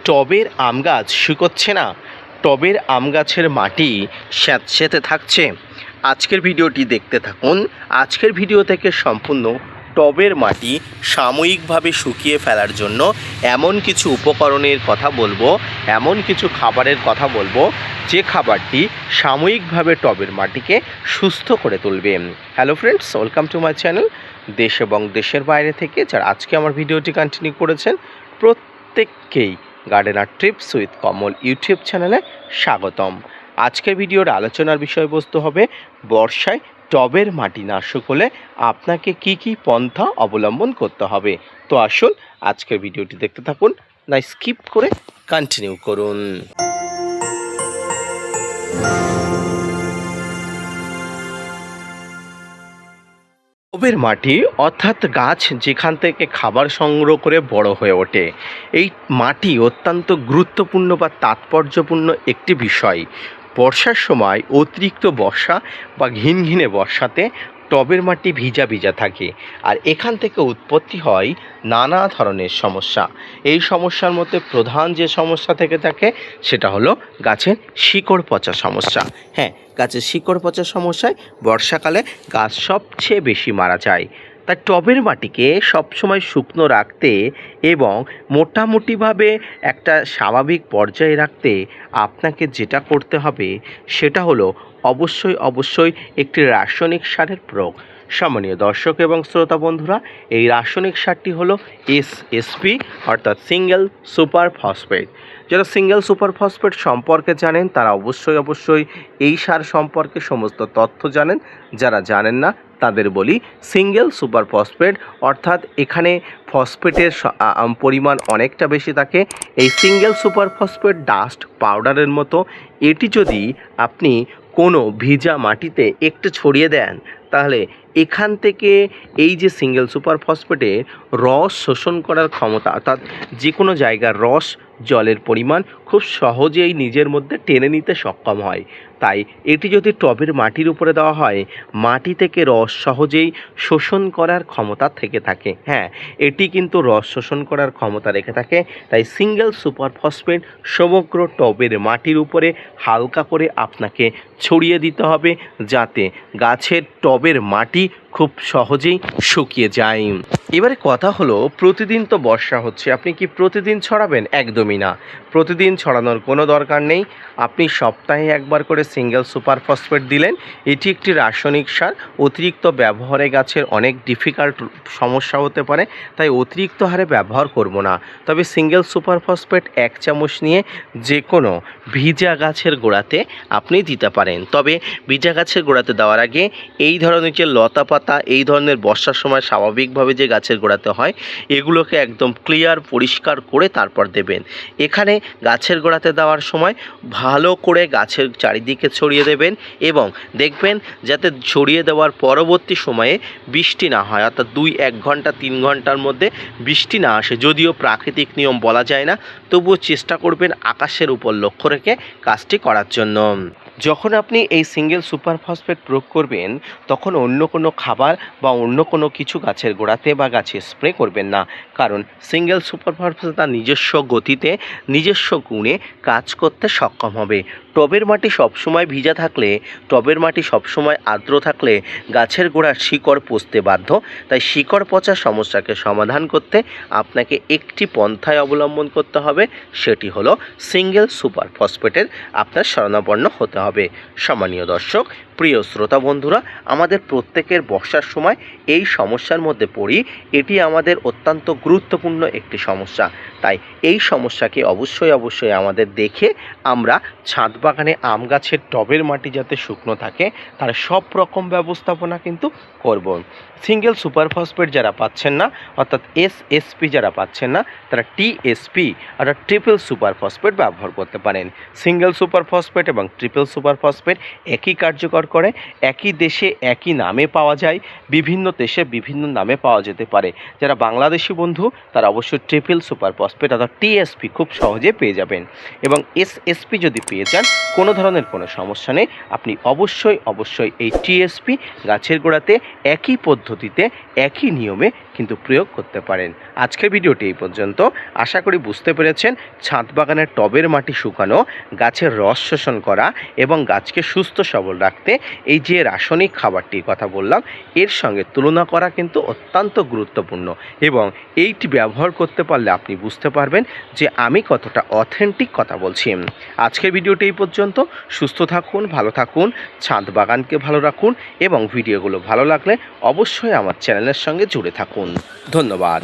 টবের আম গাছ শুকোচ্ছে না, টবের আম গাছের মাটি স্যাঁতসেঁতে থাকছে। আজকের ভিডিওটি দেখতে থাকুন। আজকের ভিডিও থেকে সম্পূর্ণ টবের মাটি সাময়িকভাবে শুকিয়ে ফেলার জন্য এমন কিছু উপকরণের কথা বলবো, এমন কিছু খাবারের কথা বলবো যে খাবারটি সাময়িকভাবে টবের মাটিকে সুস্থ করে তুলবে। Hello friends, welcome to my channel. দেশ এবং দেশের বাইরে থেকে যারা আজকে আমার ভিডিওটি কন্টিনিউ করেছেন, প্রত্যেককেই gardener TRIPS with Kamal YouTube চ্যানেলে স্বাগতম। আজকের ভিডিওর আলোচনার বিষয়বস্তু হবে বর্ষায় টবের মাটি না শুকোলে আপনাকে কি কি পন্থা অবলম্বন করতে হবে। তো আসুন আজকের ভিডিওটি দেখতে থাকুন, না স্কিপ করে কন্টিনিউ করুন। টবের মাটি অর্থাৎ গাছ যেখান থেকে খাবার সংগ্রহ করে বড় হয়ে ওঠে, এই মাটি অত্যন্ত গুরুত্বপূর্ণ বা তাৎপর্যপূর্ণ একটি বিষয়। বর্ষার সময় অতিরিক্ত বর্ষা বা ঘিনঘিনে বর্ষাতে টবের মাটি ভিজা ভিজা থাকে, আর এখান থেকে উৎপত্তি হয় নানা ধরনের সমস্যা। এই সমস্যার মধ্যে প্রধান যে সমস্যা থেকে থাকে সেটা হলো গাছের শিকড় পচা সমস্যা। হ্যাঁ, গাছের শিকড় পচা সমস্যায় বর্ষাকালে গাছ সবচেয়ে বেশি মারা যায়। তাই টবের মাটিকে সবসময় শুকনো রাখতে এবং মোটামুটিভাবে একটা স্বাভাবিক পর্যায়ে রাখতে আপনাকে যেটা করতে হবে সেটা হলো অবশ্যই একটি রাসায়নিক সারের প্রয়োগ। সম্মানীয় দর্শক এবং শ্রোতা বন্ধুরা, এই রাসায়নিক সারটি হলো এসএসপি অর্থাৎ সিঙ্গেল সুপার ফসফেট। যারা সিঙ্গেল সুপার ফসফেট সম্পর্কে জানেন তারা অবশ্যই এই সার সম্পর্কে সমস্ত তথ্য জানেন। যারা জানেন না তাদের বলি, সিঙ্গেল সুপার ফসফেট অর্থাৎ এখানে ফসফেটের পরিমাণ অনেকটা বেশি থাকে। এই সিঙ্গেল সুপার ফসফেট ডাস্ট পাউডারের মতো, এটি যদি আপনি কোনো ভিজা মাটিতে একটু ছড়িয়ে দেন তাহলে এখান থেকে এই যে সিঙ্গেল সুপার ফসফেটের রস শোষণ করার ক্ষমতা, অর্থাৎ যে কোনো জায়গার রস জলের পরিমাণ খুব সহজেই নিজের মধ্যে টেনে নিতে সক্ষম হয়। তাই এটি যদি টবের মাটির উপরে দেওয়া হয়, মাটি থেকে রস সহজেই শোষণ করার ক্ষমতা থেকে থাকে। হ্যাঁ, এটি কিন্তু রস শোষণ করার ক্ষমতা রেখে থাকে। তাই সিঙ্গেল সুপার ফসফেট সমগ্র টবের মাটির উপরে হালকা করে আপনাকে ছড়িয়ে দিতে হবে, যাতে গাছের টবের মাটি খুব সহজেই শুকিয়ে যায়। এবারে কথা হলো, প্রতিদিন তো বর্ষা হচ্ছে, আপনি কি প্রতিদিন ছড়াবেন? একদমই না, প্রতিদিন ছড়ানোর কোনো দরকার নেই। আপনি সপ্তাহে একবার করে সিঙ্গেল সুপার ফসফেট দিলেন। এটি একটি রাসায়নিক সার, অতিরিক্ত ব্যবহারে গাছের অনেক ডিফিকাল্ট সমস্যা হতে পারে, তাই অতিরিক্ত হারে ব্যবহার করব না। তবে সিঙ্গেল সুপার ফসফেট 1 চামচ নিয়ে যে কোনো ভিজা গাছের গোড়াতে আপনি দিতে পারেন। তবে ভিজা গাছের গোড়াতে দেওয়ার আগে এই ধরনের যে লতা পাতা, এই ধরনের বর্ষার সময় স্বাভাবিকভাবে যে গাছের গোড়াতে হয়, এগুলোকে একদম ক্লিয়ার পরিষ্কার করে তারপর দেবেন। এখানে গাছের গোড়াতে দেওয়ার সময় ভালো করে গাছের চারিদিকে ছড়িয়ে দেবেন এবং দেখবেন যাতে ছড়িয়ে দেওয়ার পরবর্তী সময়ে বৃষ্টি না হয়, অর্থাৎ 2-1 ঘন্টা 3 ঘন্টার মধ্যে বৃষ্টি না আসে। যদিও প্রাকৃতিক নিয়ম বলা যায় না, তবুও চেষ্টা করবেন আকাশের উপর লক্ষ্য রেখে কাজটি করার জন্য। যখন আপনি এই সিঙ্গেল সুপার ফসফেট প্রয়োগ করবেন, তখন অন্য কোনো খাবার বা অন্য কোনো কিছু গাছের গোড়াতে বা গাছে স্প্রে করবেন না, কারণ সিঙ্গেল সুপার ফসফেট তার নিজস্ব গতিতে, নিজস্ব গুণে কাজ করতে সক্ষম হবে। টবের মাটি সবসময় ভিজা থাকলে, টবের মাটি সবসময় আর্দ্র থাকলে গাছের গোড়ার শিকড় পচতে বাধ্য। তাই শিকড় পচা সমস্যাকে সমাধান করতে আপনাকে একটি পন্থায় অবলম্বন করতে হবে, সেটি হলো সিঙ্গেল সুপার ফসফেটের আপনার শরণাপন্ন হতে হবে। সম্মানীয় দর্শক, প্রিয় শ্রোতা বন্ধুরা, আমাদের প্রত্যেকের বর্ষার সময় এই সমস্যার মধ্যে পড়ি। এটি আমাদের অত্যন্ত গুরুত্বপূর্ণ একটি সমস্যা। তাই এই সমস্যাকে অবশ্যই আমাদের দেখে আমরা ছাদ বাগানে আম গাছের টবের মাটি যাতে শুকনো থাকে তার সব রকম ব্যবস্থাপনা কিন্তু করব। সিঙ্গেল সুপার ফসফেট যারা পাচ্ছেন না, অর্থাৎ এসএসপি যারা পাচ্ছেন না, তারা টিএসপি অর্থাৎ ট্রিপল সুপার ফসফেট ব্যবহার করতে পারেন। সিঙ্গেল সুপার ফসফেট এবং ট্রিপল সুপার সুপার ফসফেট একই কার্যকর করে, একই দেশে একই নামে পাওয়া যায়, বিভিন্ন দেশে বিভিন্ন নামে পাওয়া যেতে পারে। যারা বাংলাদেশি বন্ধু তারা অবশ্যই ট্রিপল সুপার ফসফেট অর্থাৎ টিএসপি খুব সহজে পেয়ে যাবেন। এবং এসএসপি যদি পেয়ে যান কোনো ধরনের কোনো সমস্যা নেই, আপনি অবশ্যই এই টিএসপি গাছের গোড়াতে একই পদ্ধতিতে একই নিয়মে কিন্তু প্রয়োগ করতে পারেন। আজকের ভিডিওটি এই পর্যন্ত। আশা করি বুঝতে পেরেছেন ছাদ বাগানের টবের মাটি শুকানো, গাছের রস শোষণ করা এবং গাছকে সুস্থ সবল রাখতে এই যে রাসায়নিক খাবারটির কথা বললাম এর সঙ্গে তুলনা করা কিন্তু অত্যন্ত গুরুত্বপূর্ণ। এবং এইটি ব্যবহার করতে পারলে আপনি বুঝতে পারবেন যে আমি কতটা অথেন্টিক কথা বলছি। আজকের ভিডিওটি এই পর্যন্ত। সুস্থ থাকুন, ভালো থাকুন, ছাদ বাগানকে ভালো রাখুন এবং ভিডিওগুলো ভালো লাগলে অবশ্যই আমার চ্যানেলের সঙ্গে জুড়ে থাকুন। ধন্যবাদ।